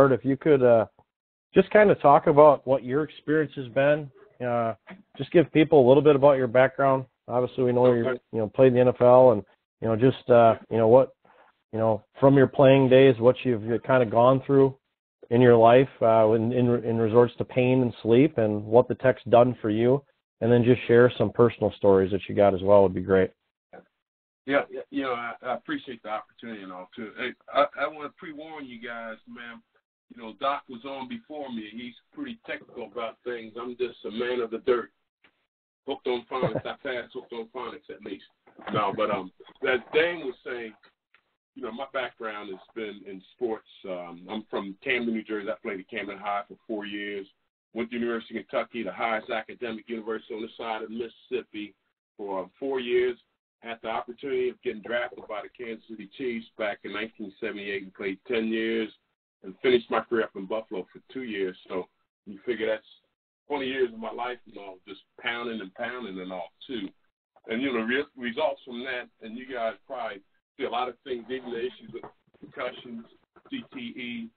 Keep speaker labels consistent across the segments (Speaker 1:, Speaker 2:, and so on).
Speaker 1: start, if you could just kind of talk about what your experience has been. Just give people a little bit about your background. Obviously, we know you played in the NFL, and just what from your playing days, what you've kind of gone through in your life in resorts to pain and sleep, and what the tech's done for you, and then just share some personal stories that you got as well would be great.
Speaker 2: Yeah, I appreciate the opportunity and all too. Hey, I want to pre-warn you guys, man. Doc was on before me. He's pretty technical about things. I'm just a man of the dirt. Hooked on phonics. I passed hooked on phonics at least. No, but as Dan was saying, my background has been in sports. I'm from Camden, New Jersey. I played at Camden High for 4 years. Went to University of Kentucky, the highest academic university on the side of Mississippi, for 4 years. Had the opportunity of getting drafted by the Kansas City Chiefs back in 1978 and played 10 years and finished my career up in Buffalo for 2 years. So you figure that's 20 years of my life and all, just pounding and all too. And, results from that, and you guys probably see a lot of things, even the issues with concussions, CTE,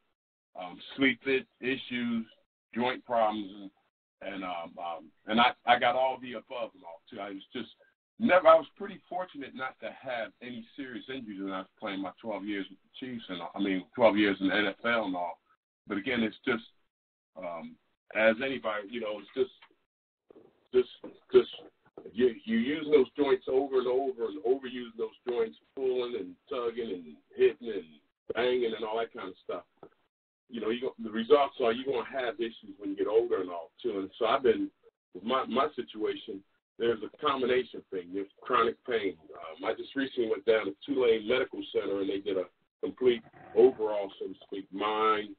Speaker 2: sleep issues, joint problems, and I got all the above and all too. I was pretty fortunate not to have any serious injuries when I was playing my 12 years with the Chiefs, 12 years in the NFL and all. But again, it's just, as anybody, it's just you use those joints over and over and overuse those joints, pulling and tugging and hitting and banging and all that kind of stuff. The results are you're going to have issues when you get older and all too. And so I've been, with my situation, there's a combination thing. There's chronic pain. I just recently went down to Tulane Medical Center, and they did a complete overall, so to speak, mind,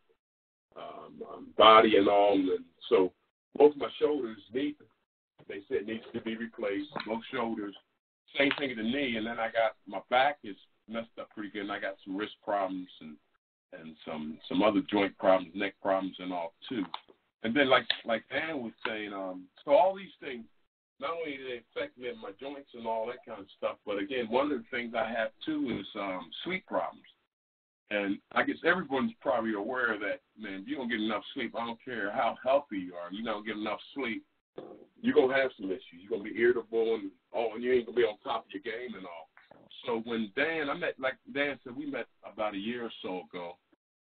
Speaker 2: body, and all. And so both my shoulders they said needs to be replaced, both shoulders. Same thing with the knee. And then I got, my back is messed up pretty good, and I got some wrist problems and some other joint problems, neck problems, and all too. And then like Dan was saying, so all these things, not only do they affect me and my joints and all that kind of stuff, but again, one of the things I have too is sleep problems. And I guess everyone's probably aware of that, man. If you don't get enough sleep, I don't care how healthy you are, you don't get enough sleep, you're going to have some issues. You're going to be irritable and you ain't going to be on top of your game and all. So when Dan, like Dan said, we met about a year or so ago.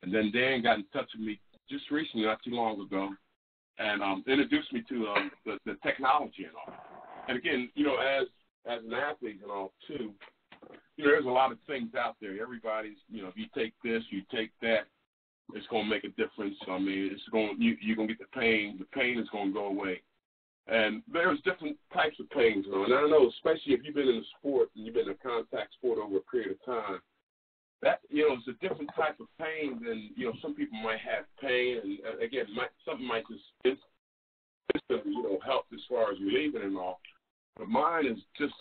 Speaker 2: And then Dan got in touch with me just recently, not too long ago, and introduced me to the technology and all. And again, as an athlete and all too, there's a lot of things out there. Everybody's, if you take this, you take that, it's going to make a difference. You're going to get the pain. The pain is going to go away. And there's different types of pains, and I know, especially if you've been in a sport and you've been in a contact sport over a period of time, that, it's a different type of pain than, some people might have pain, and again, something might just help as far as relieving and all. But mine is just,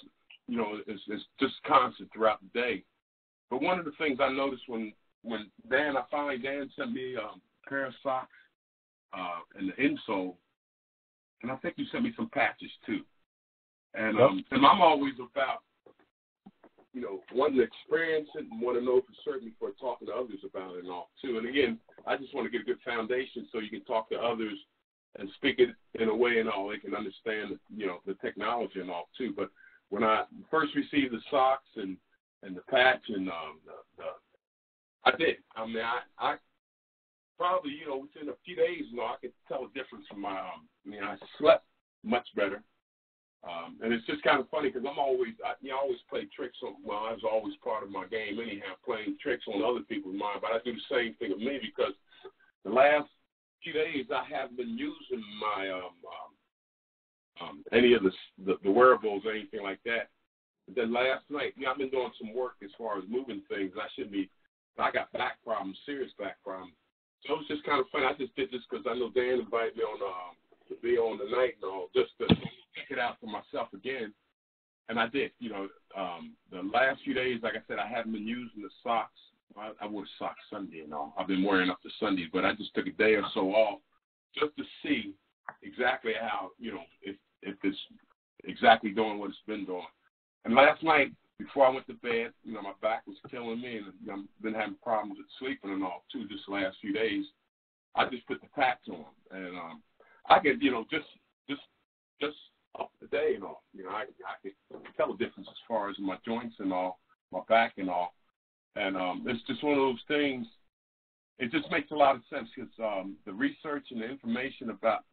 Speaker 2: it's just constant throughout the day. But one of the things I noticed when Dan sent me a pair of socks and the insole, and I think you sent me some patches too. And and I'm always about, wanting to experience it and want to know for certain before talking to others about it and all too. And again, I just want to get a good foundation so you can talk to others and speak it in a way and all they can understand, the technology and all too. But when I first received the socks and the patch and I did. I probably, within a few days, I could tell a difference from my, I slept much better. And it's just kind of funny because I always play tricks on, I was always part of my game anyhow, playing tricks on other people's mind, but I do the same thing with me because the last few days I haven't been using my, any of the wearables or anything like that. But then last night, I've been doing some work as far as moving things. I got back problems, serious back problems. So it was just kind of funny. I just did this because I know Dan invited me on to be on the night and all, just to check it out for myself again. And I did. The last few days, like I said, I haven't been using the socks. I wore socks Sunday and all. I've been wearing up to Sundays, but I just took a day or so off just to see exactly how, if it's exactly doing what it's been doing. And last night, before I went to bed, my back was killing me, and I've been having problems with sleeping and all, too, just the last few days. I just put the pats on, and I could, just up to day and all. I could tell the difference as far as my joints and all, my back and all, and it's just one of those things. It just makes a lot of sense because the research and the information about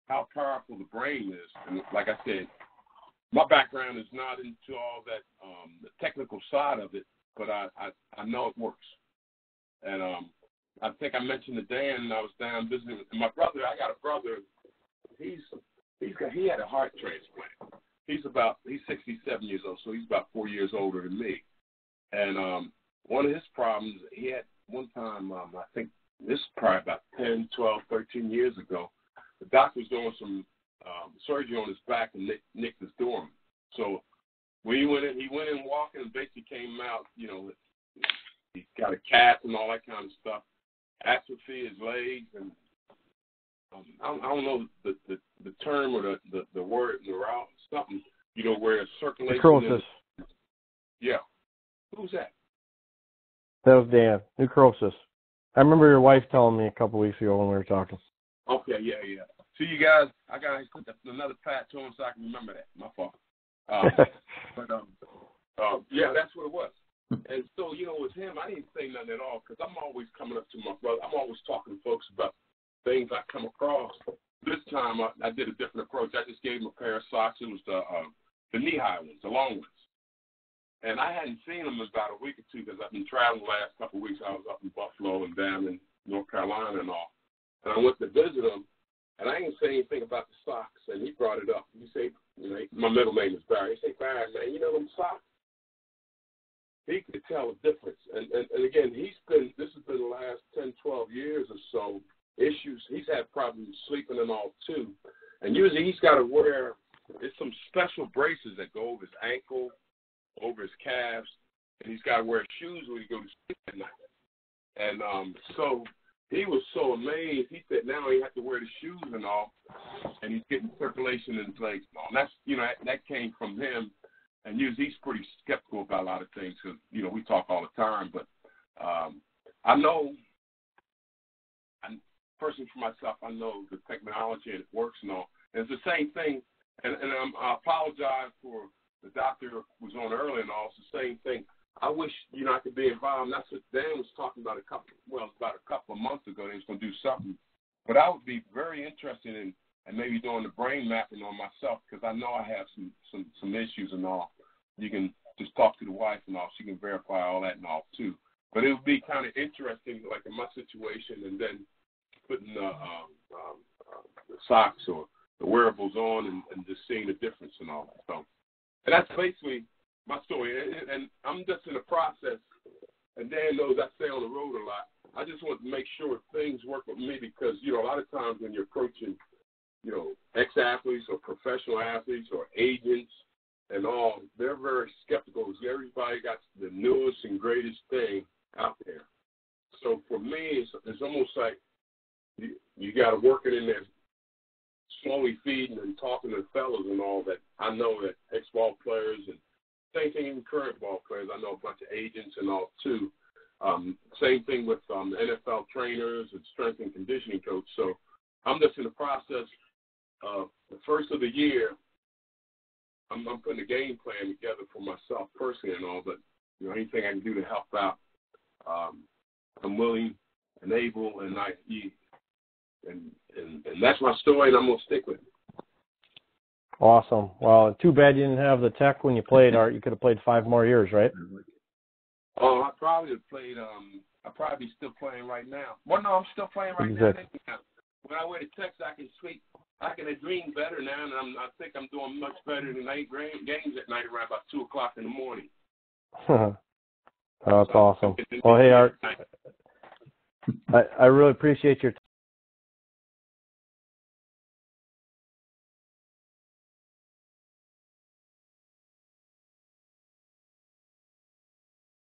Speaker 2: how powerful the brain is, and like I said, my background is not into all that the technical side of it, but I know it works. And I think I mentioned to Dan, I was down visiting with my brother. I got a brother. He had a heart transplant. He's 67 years old, so he's about 4 years older than me. And one of his problems, he had one time, I think this is probably about 10, 12, 13 years ago, the doctor was doing some surgery on his back and nicked his dorm. So when he went in walking and basically came out, he's got a cast and all that kind of stuff, atrophy his legs, and I don't know the term or the word, neuro, something, where circulation.
Speaker 1: Necrosis.
Speaker 2: Yeah. Who's that?
Speaker 1: That was Dan. Necrosis. I remember your wife telling me a couple weeks ago when we were talking.
Speaker 2: Okay, yeah. See, you guys, I got to put another pat to him so I can remember that. My fault. Yeah, that's what it was. And so, with him, I didn't say nothing at all because I'm always coming up to my brother. I'm always talking to folks about things I come across. This time, I did a different approach. I just gave him a pair of socks. It was the knee-high ones, the long ones. And I hadn't seen him in about a week or two because I've been traveling the last couple of weeks. I was up in Buffalo and down in North Carolina and all. And I went to visit him, and I didn't say anything about the socks. And he brought it up. He said, my middle name is Barry. He said, Barry, man, them socks? He could tell the difference. And again, this has been the last 10, 12 years or so, issues. He's had problems sleeping and all, too. And usually he's got to wear, there's some special braces that go over his ankle, over his calves, and he's got to wear shoes when he goes to sleep at night. And so he was so amazed. He said now he had to wear the shoes and all, and he's getting circulation in his legs and all. And that's, that came from him. And usually he's pretty skeptical about a lot of things because, we talk all the time. But I know, personally for myself, I know the technology and it works and all. And it's the same thing. And I apologize for the doctor who was on earlier and all. It's the same thing. I wish, I could be involved. And that's what Dan was talking about about a couple of months ago. He was going to do something. But I would be very interested in maybe doing the brain mapping on myself because I know I have some issues and all. You can just talk to the wife and all. She can verify all that and all, too. But it would be kind of interesting, like in my situation, and then putting the socks or the wearables on and just seeing the difference and all that. So, and that's basically my story. And I'm just in the process, and Dan knows I stay on the road a lot. I just want to make sure things work with me because, a lot of times when you're approaching, ex-athletes or professional athletes or agents and all, they're very skeptical because everybody got the newest and greatest thing out there. So for me, it's almost like you got to work it in there, slowly feeding and talking to the fellas and all that. I know that ex-ball players and same thing in current ball players. I know a bunch of agents and all too. Same thing with the NFL trainers and strength and conditioning coach. So I'm just in the process of the first of the year. I'm putting a game plan together for myself personally and all, but anything I can do to help out, I'm willing and able, and that's my story, and I'm gonna stick with it.
Speaker 1: Awesome. Well, too bad you didn't have the tech when you played, Art. You could have played 5 more years, right?
Speaker 2: Oh, I probably have played. I'll probably be still playing right now. Well, no, I'm still playing right now. When I wear the techs, I can sleep. I can dream better now, and I think I'm doing much better than 8 games at night around about 2 o'clock in the morning.
Speaker 1: Oh, that's awesome. Well, hey, Art, I really appreciate your time.